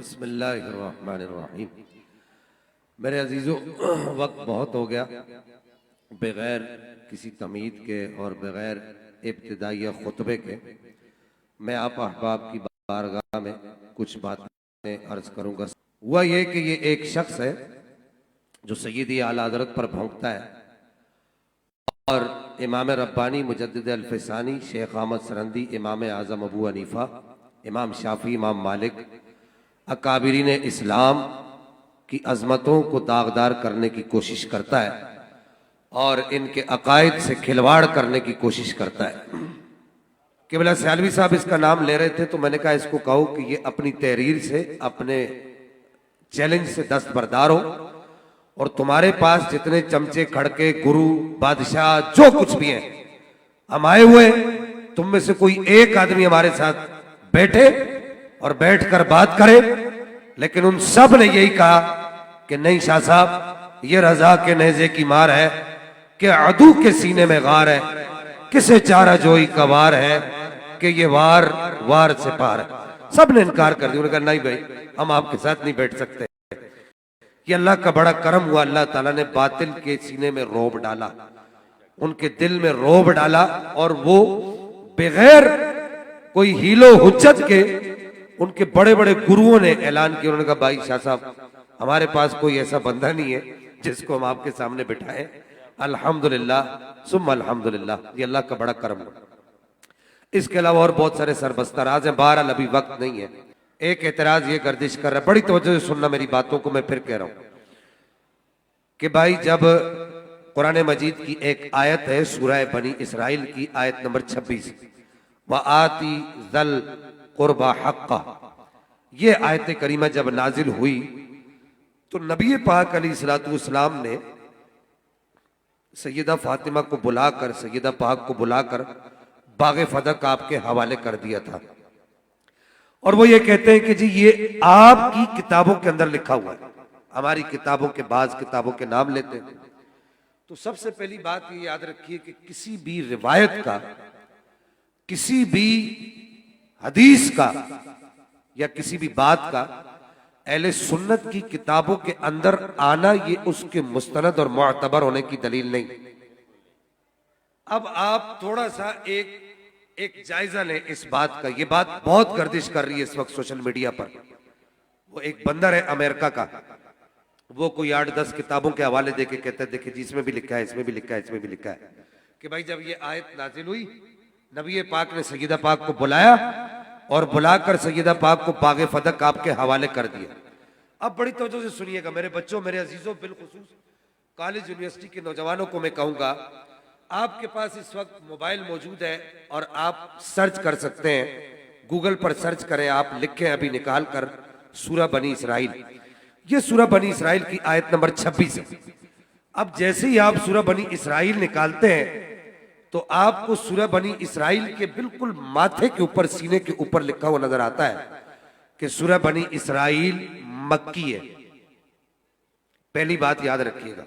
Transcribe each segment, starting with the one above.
बिस्मिल्लाहिर्रहमानिर्रहीम। मेरे अजीज़ों, वक्त बहुत हो गया। बग़ैर किसी तमीद के और बग़ैर इब्तिदाई खुतबे के मैं आप अहबाब की बारगाह में कुछ बातें अर्ज करूँगा। हुआ ये कि ये एक शख्स है जो सय्यदी आला हज़रत पर भौंकता है और इमाम रब्बानी मुजद्दिद अल-फ़सानी, शेख अहमद सरंदी, इमाम आज़म अबू हनीफ़ा, इमाम शाफ़ी, इमाम मालिक, अकाबिरीन इस्लाम की अज़मतों को दागदार करने की कोशिश करता है और इनके अकायद से खिलवाड़ करने की कोशिश करता है। क़िबला सियालवी साहब इसका नाम ले रहे थे तो मैंने कहा इसको कहो कि ये अपनी तहरीर से, अपने चैलेंज से दस्तबरदार हो और तुम्हारे पास जितने चमचे, खड़के, गुरु, बादशाह जो कुछ भी हैं, हम आए हुए, तुम में से कोई एक आदमी हमारे साथ बैठे और बैठकर बात करे। लेकिन उन सब ने यही कहा कि नहीं शाह साहब, ये रजा के नेज़े की मार है कि अदू के सीने में गार है, किसे चारा जोई का वार है कि ये वार वार से पार है। सब ने इनकार कर दिया। उन्होंने कहा नहीं भाई, हम आपके साथ नहीं बैठ सकते। ये अल्लाह का बड़ा करम हुआ, अल्लाह ताला ने बातिल के सीने में रोब डाला, उनके दिल में रोब डाला और वो बगैर कोई हीलो हुज्जत के उनके बड़े बड़े गुरुओं ने ऐलान किया। उन्होंने कहा भाई शाह साहब, हमारे पास कोई ऐसा बंदा नहीं है जिसको हम आपके सामने बिठाएं। अल्हम्दुलिल्लाह सुम्मा अल्हम्दुलिल्लाह, ये अल्लाह का बड़ा करम हुआ। इसके अलावा और बहुत सारे सरबस्तराज हैं, बहरहाल अभी वक्त नहीं है। एक एतराज ये गर्दिश कर रहा है, बड़ी तवज्जो से सुनना मेरी बातों को, मैं फिर कह रहा हूं कि भाई जब कुरान मजीद की एक आयत है सूरह बनी इसराइल की आयत नंबर 26, व आती जल कुर्बा हक्का, ये आयत करीमा जब नाजिल हुई तो नबी पाक अलैहिस्सलाम ने सैयदा फातिमा को बुलाकर, सैयदा पाक को बुलाकर बाग़े फदक आपके हवाले कर दिया था। और वो ये कहते हैं कि जी ये आपकी किताबों के अंदर लिखा हुआ है। हमारी किताबों के बाज किताबों के नाम लेते हैं। तो सबसे पहली बात ये याद रखिए कि किसी भी रिवायत का, किसी भी हदीस का या किसी भी बात का अहले सुन्नत की किताबों के अंदर आना ये उसके मुस्तनद और मुअतबर होने की दलील नहीं। अब आप थोड़ा सा एक जायजा लें इस बात का। ये बात बहुत गर्दिश कर रही है इस वक्त सोशल मीडिया पर। वो एक बंदर है अमेरिका का, वो कोई 8-10 किताबों के हवाले देके कहता है देखिए जी इसमें भी लिखा है, इसमें भी लिखा है, इसमें भी लिखा है कि भाई जब ये आयत नाजिल हुई, नबी पाक ने सैयदा पाक को बुलाया और बुलाकर सैयदा पाक को बाग़े फदक आपके हवाले कर दिया। अब बड़ी तवज्जो से सुनिएगा मेरे बच्चों, मेरे अजीजों, बिलखुसूस कॉलेज यूनिवर्सिटी के नौजवानों को मैं कहूंगा, आपके पास इस वक्त मोबाइल मौजूद है और आप सर्च कर सकते हैं, गूगल पर सर्च करें, आप लिखें अभी निकाल कर सूरह बनी इसराइल। ये सूरह बनी इसराइल की आयत नंबर 26 है। अब जैसे ही आप सूरह बनी इसराइल निकालते हैं तो आपको सूरह बनी इसराइल के बिल्कुल माथे के ऊपर, सीने के ऊपर लिखा हुआ नजर आता है कि सूरह बनी इसराइल मक्की है। पहली बात याद रखिएगा।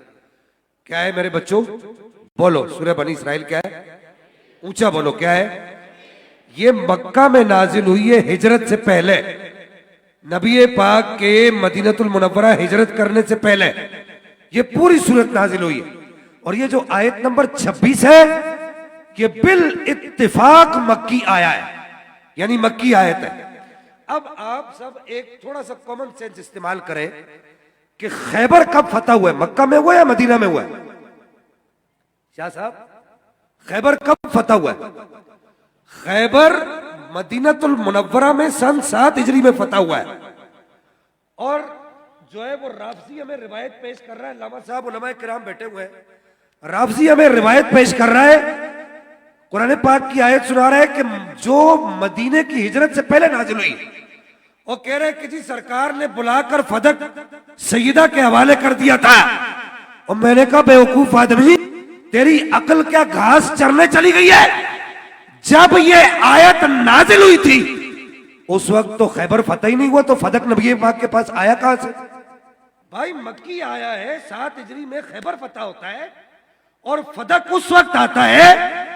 क्या है मेरे बच्चों? बोलो, सूरह बनी इसराइल क्या है? ऊंचा बोलो, क्या है? ये मक्का में नाजिल हुई है हिजरत से पहले, नबी पाक के मदीनतुल मुनव्वरा हिजरत करने से पहले ये पूरी सूरत नाजिल हुई है। और ये जो आयत नंबर 26 है ये बिल इत्तिफाक मक्की आया है, यानी मक्की आयत है। अब आप सब एक थोड़ा सा कॉमन सेंस इस्तेमाल करें कि खैबर कब फतह हुआ है? मक्का में हुआ है या मदीना में हुआ है? शाह साहब, खैबर कब फतह हुआ है? खैबर मदीनतुल मुनव्वरा में सन 7 हिजरी में फतह हुआ है। और जो है वो राफजी हमें रिवायत पेश कर रहा है, लामा साहब उलमाए किराम बैठे हुए हैं, राफजी हमें रिवायत पेश कर रहा है, कुरान पाक की आयत सुना रहा है कि जो मदीने की हिजरत से पहले नाजिल हुई, और कह रहे हैं कि जी सरकार ने बुलाकर फदक सैयदा के हवाले कर दिया था। और मैंने कहा बेवकूफ आदमी, तेरी अकल क्या घास चरने चली गई है? जब ये आयत नाजिल हुई थी उस वक्त तो खैबर फतह ही नहीं हुआ, तो फदक नबी पाक के पास आया कहां से? भाई मक्की आया है, 7 हिजरी में खैबर फतह होता है और फदक उस वक्त आता है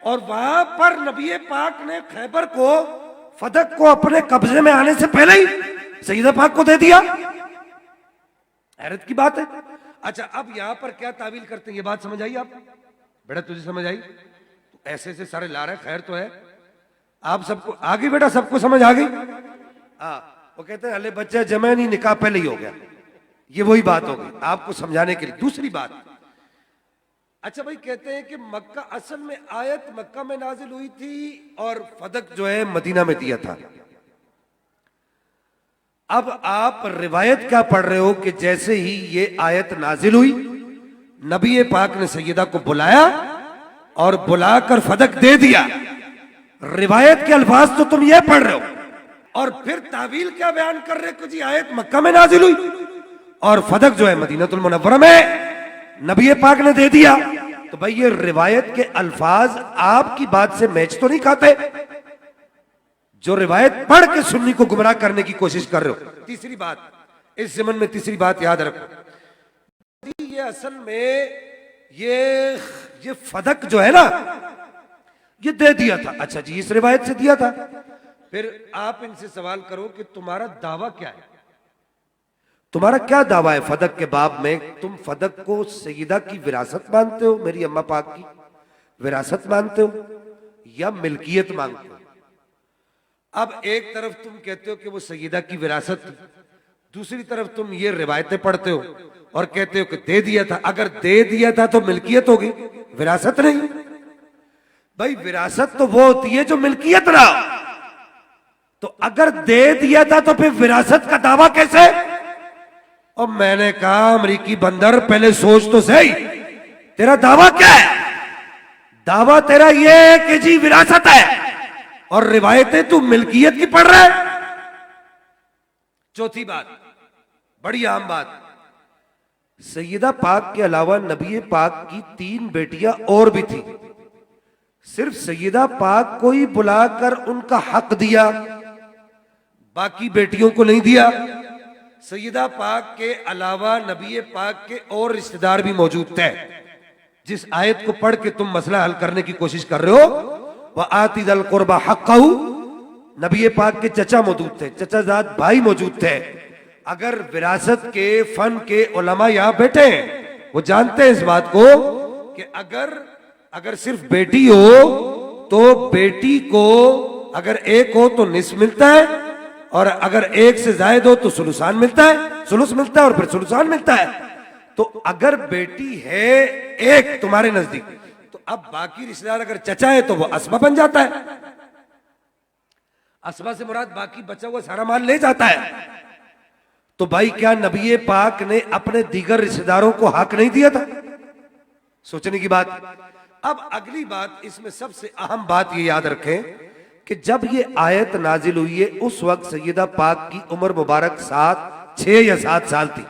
और वहां पर नबी पाक ने खैबर को, फदक को अपने कब्जे में आने से पहले ही सैयदा पाक को दे दिया। हैरत की बात है। अच्छा, अब यहां पर क्या तावील करते हैं, ये बात समझ आई आप? बेटा तुझे समझ आई? तो ऐसे से सारे ला रहे, खैर तो है। आप सबको आ गई बेटा, सबको समझ आ गई? हाँ, वो कहते हैं अले बच्चा जमा नहीं, निकाह पहले ही हो गया। ये वही बात हो गई आपको समझाने के लिए। दूसरी बात, अच्छा भाई, कहते हैं कि मक्का, असल में आयत मक्का में नाजिल हुई थी और फदक जो है मदीना में दिया था। अब आप रिवायत क्या पढ़ रहे हो कि जैसे ही ये आयत नाजिल हुई, नबी पाक ने सैयदा को बुलाया और बुलाकर फदक दे दिया। रिवायत के अल्फाज तो तुम ये पढ़ रहे हो और फिर तावील क्या बयान कर रहे हो कि जी आयत मक्का में नाजिल हुई और फदक जो है मदीनतुल मुनव्वरा में नबी पाक ने दे दिया। तो भाई ये रिवायत के अल्फाज आपकी बात से मैच तो नहीं खाते, जो रिवायत पढ़ के सुन्नी को गुमराह करने की कोशिश कर रहे हो। तीसरी बात, इस ज़मन में तीसरी बात याद रखो, ये असल में ये फदक जो है ना, ये दे दिया था। अच्छा जी, इस रिवायत से दिया था। फिर आप इनसे सवाल करो कि तुम्हारा दावा क्या है, तुम्हारा क्या दावा है फदक के बाब में? तुम फदक को सईदा की विरासत मानते हो, मेरी अम्मा पाक की विरासत मानते हो या मिल्कियत मांगते हो? अब एक तरफ तुम कहते हो कि वो सईदा की विरासत थी, दूसरी तरफ तुम ये रिवायतें पढ़ते हो और कहते हो कि दे दिया था। अगर दे दिया था तो मिल्कियत होगी, विरासत नहीं। भाई विरासत तो वो होती है जो मिल्कियत ना हो। तो अगर दे दिया था तो फिर विरासत का दावा कैसे? और मैंने कहा अमरीकी बंदर, पहले सोच तो सही, तेरा दावा क्या है? दावा तेरा ये है कि जी विरासत है और रिवायतें तू मिल्कियत की पढ़ रहा है। चौथी बात, बड़ी आम बात, सैयदा पाक के अलावा नबी पाक की 3 बेटियां और भी थी। सिर्फ सैयदा पाक को ही बुलाकर उनका हक दिया, बाकी बेटियों को नहीं दिया। सैयदा पाक के अलावा नबी पाक के और रिश्तेदार भी मौजूद थे। जिस आयत को पढ़ के तुम मसला हल करने की कोशिश कर रहे हो, वह आती दल कुर्बा हक़्क़हू, नबी पाक के चचा मौजूद थे, चचाजाद भाई मौजूद थे। अगर विरासत के फन के उलमा यहां बैठे हैं, वो जानते हैं इस बात को कि अगर सिर्फ बेटी हो तो बेटी को अगर एक हो तो निस्फ मिलता है, और अगर एक से ज्यादा हो तो सुलुसान मिलता है, सुलुस मिलता है और फिर सुलुसान मिलता है। तो अगर बेटी है एक तुम्हारे नजदीक, तो अब बाकी रिश्तेदार अगर चचा है तो वो असबा बन जाता है। असबा से मुराद बाकी बचा हुआ सारा माल ले जाता है। तो भाई क्या नबी पाक ने अपने दीगर रिश्तेदारों को हक नहीं दिया था? सोचने की बात। अब अगली बात, इसमें सबसे अहम बात ये याद रखें कि जब ये आयत नाजिल हुई है उस वक्त सैयदा पाक की उम्र मुबारक 6 या 7 साल थी।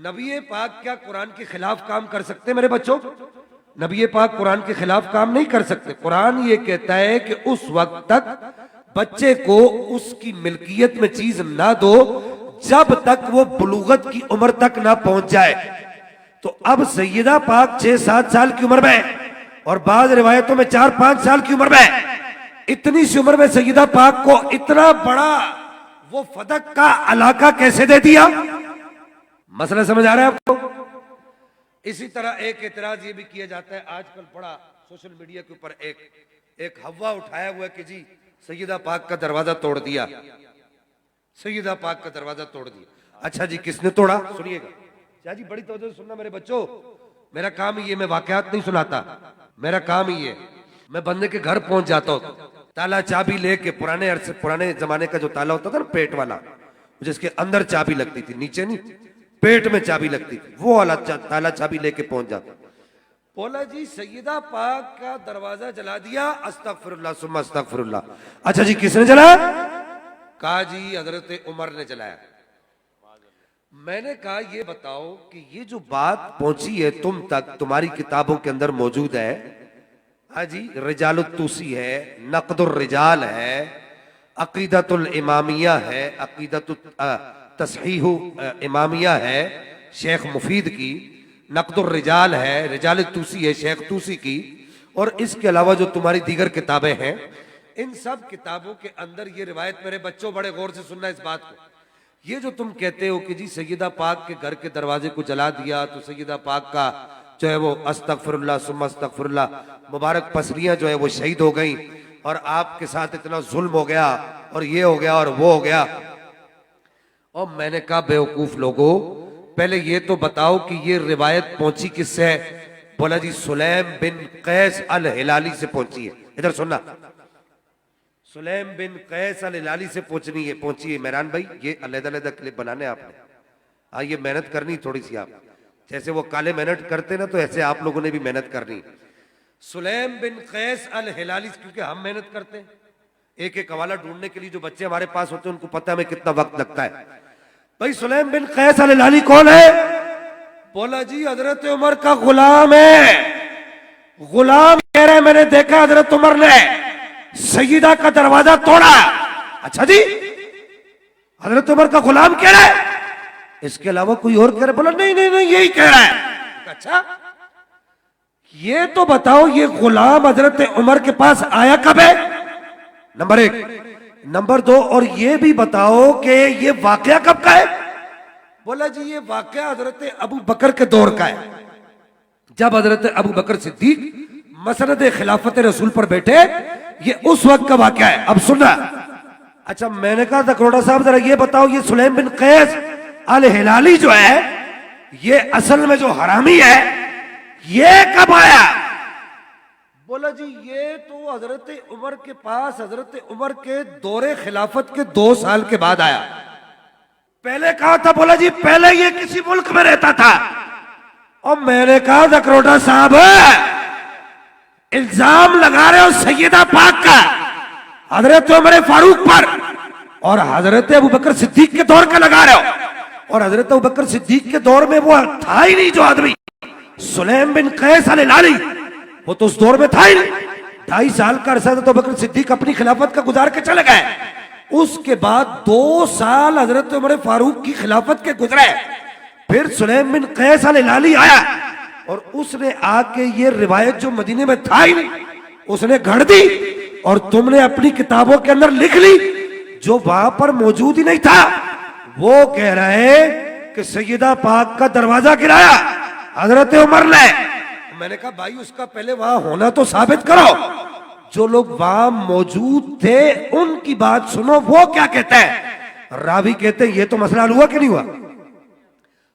नबी पाक क्या कुरान के खिलाफ काम कर सकते मेरे बच्चों? नबी पाक कुरान के खिलाफ काम नहीं कर सकते। कुरान ये कहता है कि उस वक्त तक बच्चे को उसकी मिल्कियत में चीज ना दो जब तक वो बुलूगत की उम्र तक ना पहुंच जाए। तो अब सैयदा पाक 6-7 साल की उम्र में और बाद रिवायतों में 4-5 साल की उम्र में, इतनी सी उम्र में सैयदा पाक को इतना बड़ा वो फदक का इलाका कैसे दे दिया? मसला समझ आ रहा है आपको? इसी तरह एक एतराज ये भी किया जाता है आजकल बड़ा सोशल मीडिया के ऊपर, एक हवा उठाया हुआ कि जी सैयदा पाक का दरवाजा तोड़ दिया, सैयदा पाक का दरवाजा तोड़ दिया। अच्छा जी, किसने तोड़ा? सुनिएगा क्या जी, बड़ी तवज्जो से सुनना मेरे बच्चों। मेरा काम ही ये, मैं वाकयात नहीं सुनाता, मेरा काम ही ये, मैं बंदे के घर पहुंच जाता हूँ ताला चाबी लेके, पुराने जमाने का जो ताला होता था ना पेट वाला, जिसके अंदर चाबी लगती थी, नीचे नहीं, पेट में चाबी लगती थी, वो वाला ताला चाबी लेके पहुंच जाता। बोला जी सैयदा पाक का दरवाजा जला दिया, अस्तगफिरुल्लाह सुम्मा अस्तगफिरुल्लाह। अच्छा जी, किसने जलाया? कहा जी हजरत उमर ने जलाया। मैंने कहा ये बताओ कि ये जो बात पहुंची है तुम तक, तुम्हारी किताबों के अंदर मौजूद है, हाँ जी, रिजालुत तूसी है, नक़दुर रिजाल है, अक़ीदतुल इमामिया है, अक़ीदतुत तस्हीहु इमामिया है शेख मुफीद की, नक़दुर रिजाल है, रिजालुत तूसी है शेख तूसी की, और इसके अलावा जो तुम्हारी दीगर किताबें हैं, इन सब किताबों के अंदर ये रिवायत, मेरे बच्चों बड़े गौर से सुनना इस बात को, ये जो तुम कहते हो कि जी सैयदा पाक के घर के दरवाजे को जला दिया तो सैयदा पाक का जो है वो अस्तगफिरुल्लाह सुम्मा अस्तगफिरुल्लाह मुबारक पसलियां जो है वो शहीद हो गई और आपके साथ इतना जुल्म हो गया और ये हो गया और वो हो गया। और मैंने कहा बेवकूफ लोगों, पहले ये तो बताओ कि ये रिवायत पहुंची किससे है? बोला जी सुलैम बिन कैस अल हिलाली से पहुंची है। इधर सुनना, सुलैम बिन कैस अल हिलाली से पहुंची है। मेहरान भाई ये अलग-अलग क्लिप बनाने आपने, हाँ ये मेहनत करनी थोड़ी सी, आप जैसे वो काले मेहनत करते ना तो ऐसे आप लोगों ने भी मेहनत करनी। सुलैम बिन कैस अल हिलाली, क्योंकि हम मेहनत करते हैं एक एक हवाला ढूंढने के लिए, जो बच्चे हमारे पास होते हैं उनको पता है हमें कितना वक्त लगता है। भाई सुलैम बिन कैस अल हिलाली कौन है? बोला जी हजरत उमर का गुलाम है। गुलाम कह रहे मैंने देखा हजरत उमर ने सईदा का दरवाजा तोड़ा। अच्छा जी, हजरत उमर का गुलाम कह रहा है, इसके अलावा कोई और कह रहा है? बोला नहीं नहीं नहीं यही कह रहा है। अच्छा ये तो बताओ ये गुलाम हजरत उमर के पास आया कब है? नंबर एक। नंबर दो, और ये भी बताओ कि ये वाकया कब का है? बोला जी ये वाकया हजरत अबू बकर के दौर का है, जब हजरत अबू बकर सिद्दीक मसनद खिलाफत रसूल पर बैठे, ये उस वक्त का वाकया है। अब सुनना। अच्छा मैंने कहा दकरोटा साहब जरा ये बताओ ये सुलैम बिन कैस अल हिलाली जो है ये असल में जो हरामी है ये कब आया? बोला जी ये तो हजरत उमर के पास हजरत उमर के दौरे खिलाफत के 2 साल के बाद आया। पहले कहा था? बोला जी पहले ये किसी मुल्क में रहता था। और मैंने कहा दकरोटा साहब इल्जाम लगा रहे हो सैयदा पाक का हजरत उमर फारूक पर और हजरत अबू बकर सिद्दीक के दौर का लगा रहे हो, और हजरत अबू बकर सिद्दीक के दौर में वो था ही नहीं जो आदमी सुलैम बिन कैस अल हिलाली, वो तो उस दौर में था ही नहीं। 2.5 साल का अरसा तो बकर सिद्दीक अपनी खिलाफत का गुजार के चले गए। उसके बाद 2 साल हजरत उमर फारूक की खिलाफत के गुजरे, फिर सुलैम बिन कैस अल हिलाली आया और उसने आके ये रिवायत जो मदीने में था ही नहीं उसने गढ़ दी और तुमने अपनी किताबों के अंदर लिख ली जो वहां पर मौजूद ही नहीं था। वो कह रहे कि सैयदा पाक का दरवाजा गिराया हजरत उमर ने। मैंने कहा भाई उसका पहले वहां होना तो साबित करो। जो लोग वहां मौजूद थे उनकी बात सुनो, वो क्या कहते हैं। रावी कहते हैं ये तो मसला हुआ कि नहीं हुआ?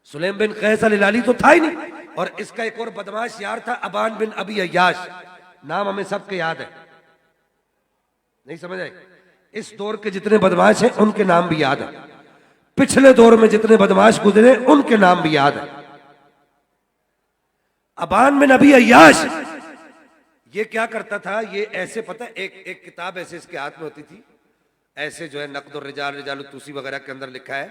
सुलैम बिन कैस अल हिलाली तो था ही नहीं, और इसका एक और बदमाश यार था अबान बिन अबी अय्याश, नाम हमें सबके याद है, नहीं समझ आए? इस दौर के जितने बदमाश हैं उनके नाम भी याद है, पिछले दौर में जितने बदमाश गुजरे उनके नाम भी याद है। अबान बिन अबी अय्याश ये क्या करता था, ये ऐसे पता एक किताब ऐसे इसके हाथ में होती थी, ऐसे जो है नक़्द और रिजाल रिजाल तूसी वगैरह के अंदर लिखा है,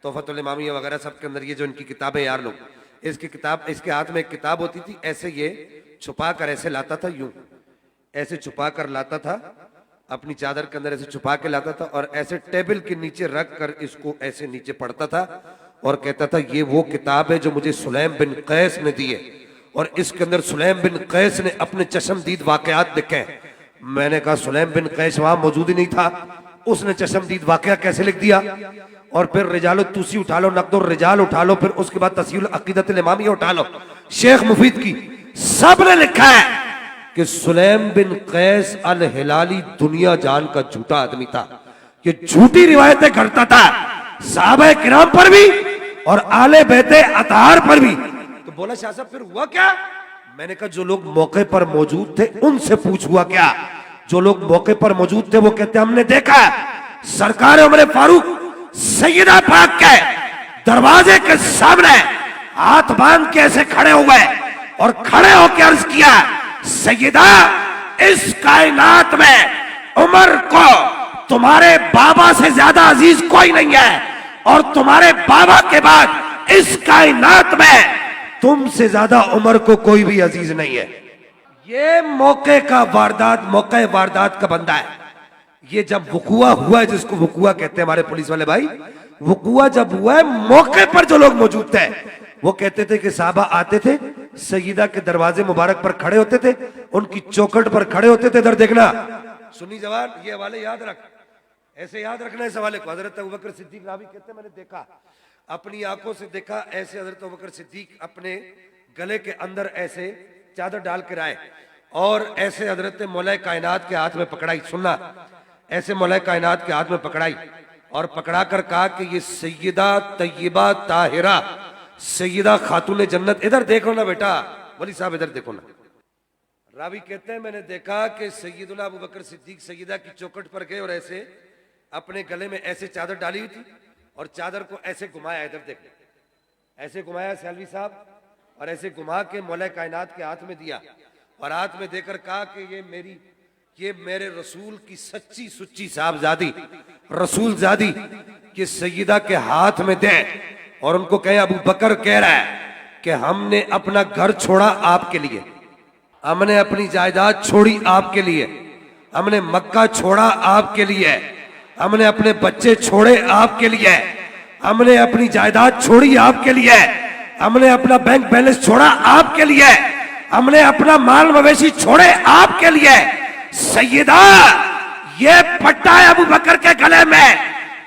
तोहफतुल इमामिया वगैरह सब के अंदर ये जो इनकी किताबें यार लोग, इसकी किताब इसके हाथ में एक किताब होती थी, ऐसे ये छुपा कर ऐसे लाता था, यूं ऐसे छुपा कर लाता था, अपनी चादर के अंदर ऐसे छुपा के लाता था और ऐसे टेबल के नीचे रख कर इसको ऐसे नीचे पढ़ता था और कहता था ये वो किताब है जो मुझे सुलैम बिन कैस ने दी है और इसके अंदर सुलैम बिन कैस ने अपने चशमदीद वाकयात लिखे हैं। मैंने कहा सुलैम बिन कैस वहां मौजूद ही नहीं था, उसने चशमदीद वाकया कैसे लिख दिया? और फिर रिजाल तूसी उठा लो, नक़्द और रिजाल उठा लो, फिर उसके बाद तस्हील अक़ीदत इमामिया उठा लो, शेख मुफीद की, सब ने लिखा है कि सुलैम बिन कैस अल हिलाली दुनिया जान का झूठा आदमी था। ये झूठी रिवायतें करता था सहाबा किराम पर भी और आले बैते अतार पर भी। तो बोला शाह साहब फिर हुआ क्या? मैंने कहा जो लोग मौके पर मौजूद थे उनसे पूछ हुआ क्या। जो लोग मौके पर मौजूद थे वो कहते हमने देखा सरकार उमर फारूक सैयदा पाक के दरवाजे के सामने हाथ बांध के ऐसे खड़े हुए और खड़े होकर अर्ज किया सैयदा इस कायनात में उमर को तुम्हारे बाबा से ज्यादा अजीज कोई नहीं है और तुम्हारे बाबा के बाद इस कायनात में तुमसे ज्यादा उमर को कोई भी अजीज नहीं है। ये मौके का वारदात, मौके वारदात का बंदा है। ये जब वकुआ हुआ है, जिसको वकुआ कहते हैं हमारे पुलिस वाले भाई, वकुआ जब हुआ है मौके पर जो लोग मौजूद थे वो कहते थे कि साहबा आते थे सईदा के दरवाजे मुबारक पर खड़े होते थे, उनकी चौखट पर खड़े होते थे। इधर देखना सुन्नी जवान, ये हवाले याद रख, ऐसे याद रखना इस हवाले को। हजरत अबू बकर सिद्दीक रावी कहते हैं मैंने देखा, अपनी आंखों से देखा, ऐसे हजरत अबू बकर सिद्दीक अपने गले के अंदर ऐसे चादर डाल कर आए और ऐसे हजरत मौला कायनात के हाथ में पकड़ाई। सुनना, ऐसे मौला कायनात के हाथ में पकड़ाई और पकड़ा कर कहा कि ये सैयदा तैयबा ताहिरा सैयदा खातून जन्नत, इधर देखो ना बेटा, वली साहब इधर देखो ना। रावी कहते हैं मैंने देखा कि सैयदुना अबू बकर सिद्दीक सैयदा की चौखट पर गए और ऐसे अपने गले में ऐसे चादर डाली हुई थी और चादर को ऐसे घुमाया, इधर देखो, ऐसे घुमाया सैलवी साहब, और ऐसे घुमा के मौला कायनात के हाथ में दिया और हाथ में देकर कहा कि ये मेरे रसूल की सच्ची सुच्ची साहबजादी रसूल जादी ये सैयदा के हाथ में दे और उनको कहे अबू बकर कह रहा है कि हमने अपना घर छोड़ा आपके लिए, हमने अपनी जायदाद छोड़ी आपके लिए, हमने मक्का छोड़ा आपके लिए, हमने अपने बच्चे छोड़े आपके लिए, हमने अपनी जायदाद छोड़ी आपके लिए, हमने अपना बैंक बैलेंस छोड़ा आपके लिए, हमने अपना माल मवेशी छोड़े आपके लिए। सैयदा ये पट्टा है अबू बकर के गले में,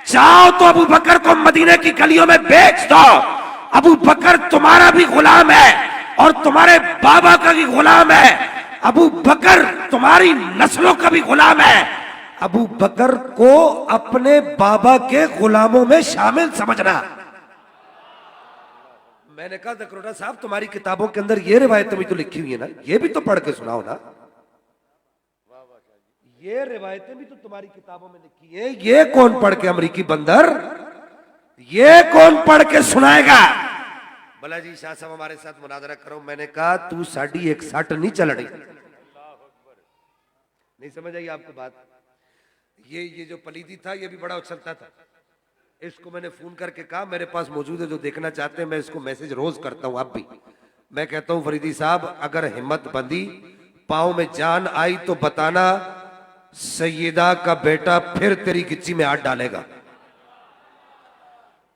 चाहो तो अबू बकर को मदीने की गलियों में बेच दो। अबू बकर तुम्हारा भी गुलाम है और तुम्हारे बाबा का भी गुलाम है। अबू बकर तुम्हारी नस्लों का भी गुलाम है। अबू बकर को अपने बाबा के गुलामों में शामिल समझना। मैंने कहा दकरोटा साहब तुम्हारी किताबों के अंदर ये रिवायतें भी तो लिखी हुई है ना, ये भी तो पढ़ के सुनाओ ना। ये रिवायतें भी तो तुम्हारी किताबों में लिखी है, ये कौन पढ़ के, अमरीकी बंदर, ये कौन पढ़ के सुनाएगा? भला जी शाह साहब हमारे साथ मुनाजरा करो। मैंने कहा तू 160 नहीं चल रही, नहीं समझ आई आपको बात। ये जो पलीदी था ये भी बड़ा उछलता था, इसको मैंने फोन करके कहा मेरे पास मौजूद है, जो देखना चाहते हैं मैं इसको मैसेज रोज करता हूं। अब भी मैं कहता हूं फरीदी साहब अगर हिम्मत बंदी, पांव में जान आई तो बताना, सैयदा का बेटा फिर तेरी गिच्ची में हाथ डालेगा,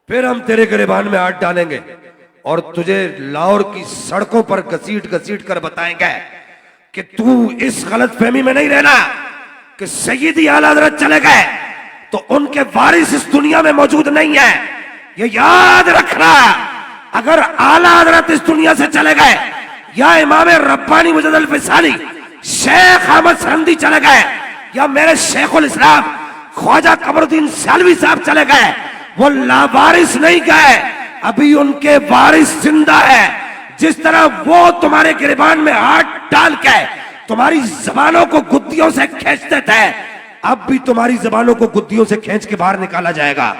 फिर हम तेरे गिरबान में हाथ डालेंगे और तुझे लाहौर की सड़कों पर घसीट घसीट कर बताएंगे कि तू इस गलत फहमी में नहीं रहना कि सैयदी आला हज़रत चले गए तो उनके वारिस इस दुनिया में मौजूद नहीं है। ये याद रखना, अगर आला हज़रत इस दुनिया से चले गए या इमाम रब्बानी मुजद्दिद फिसानी शेख अहमद सरंदी चले गए या मेरे शेखुल इस्लाम ख्वाजा कमरुद्दीन सालवी साहब चले गए, वो लावारिस नहीं गए, अभी उनके वारिस जिंदा है। जिस तरह वो तुम्हारे गिरबान में हाथ डाल के तुम्हारी जबानों को गुद्दियों से खींचते थे, अब भी तुम्हारी जबानों को गुद्दियों से खींच के बाहर निकाला जाएगा।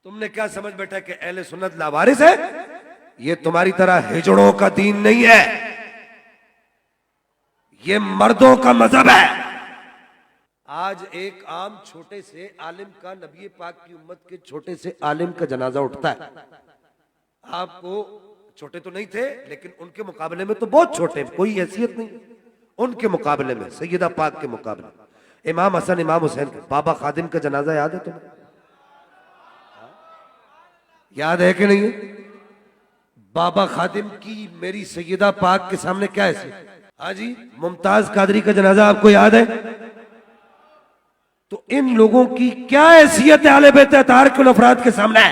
तुमने क्या समझ बैठा कि अहले सुन्नत लावारिस है? ये तुम्हारी तरह हिजड़ों का दीन नहीं है, ये मर्दों का मजहब है। आज एक आम छोटे से आलिम का, नबी पाक की उम्मत के छोटे से आलिम का जनाजा उठता है। आपको छोटे तो नहीं थे लेकिन उनके मुकाबले में तो बहुत छोटे, कोई हैसियत नहीं उनके मुकाबले में, सैयदा पाक के मुकाबले। इमाम हसन इमाम हुसैन के बाबा खादिम का जनाजा याद है तुम्हें? याद है कि नहीं है? बाबा खादिम की मेरी सैयदा पाक के सामने क्या है? हाँ जी, मुमताज कादरी का जनाजा आपको याद है? तो इन लोगों की क्या हैसियत है आले बैत अतार के अफराद के सामने?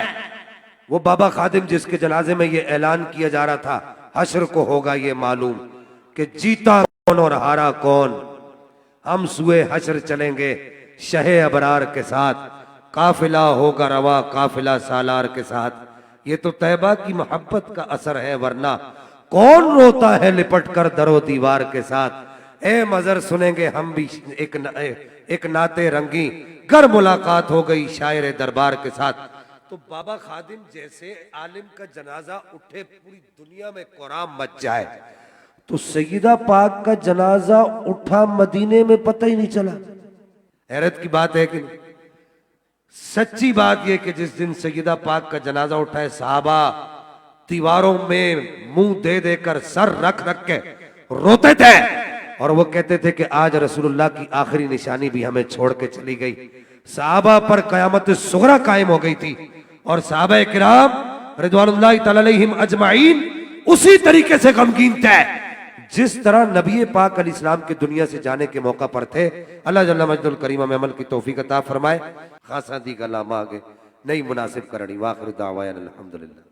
वो बाबा खादिम जिसके जनाजे में ये ऐलान किया जा रहा था हश्र को होगा ये मालूम कि जीता कौन और हारा कौन, हम सुए हश्र चलेंगे शहे अबरार के साथ, काफिला होगा रवा काफिला सालार के साथ। ये तो तैबा की मोहब्बत का असर है, वरना कौन रोता है लिपट कर दरो दीवार के साथ। ए मजर सुनेंगे हम भी एक नाते रंगी, गर मुलाकात हो गई शायर दरबार के साथ। तो बाबा खादिम जैसे आलिम का जनाजा उठे पूरी दुनिया में कोराम मच जाए, तो सैयदा पाक का जनाजा उठा मदीने में पता ही नहीं चला। हैरत की बात है कि सच्ची बात यह कि जिस दिन सैयदा पाक का जनाजा उठा है, सहाबा दीवारों में मुंह दे देकर सर रख रख के रोते थे और वो कहते थे कि आज रसूलुल्लाह की आखिरी निशानी भी हमें छोड़ के चली गई। सहाबा पर कयामत सुगरा कायम हो गई थी और सहाबा किराम रिदवानुल्लाह तआला अलैहिम अजमाइन उसी तरीके से गमगीन थे जिस तरह नबी पाक अलैहिस्सलाम के दुनिया से जाने के मौका पर थे। अल्लाह जल्ला मजदुल करीम में अमल की तौफीक अता फरमाए। खासा दी गलाम आगे नहीं मुनासिब करनी। वाखिर दावा अल्हम्दुलिल्लाह।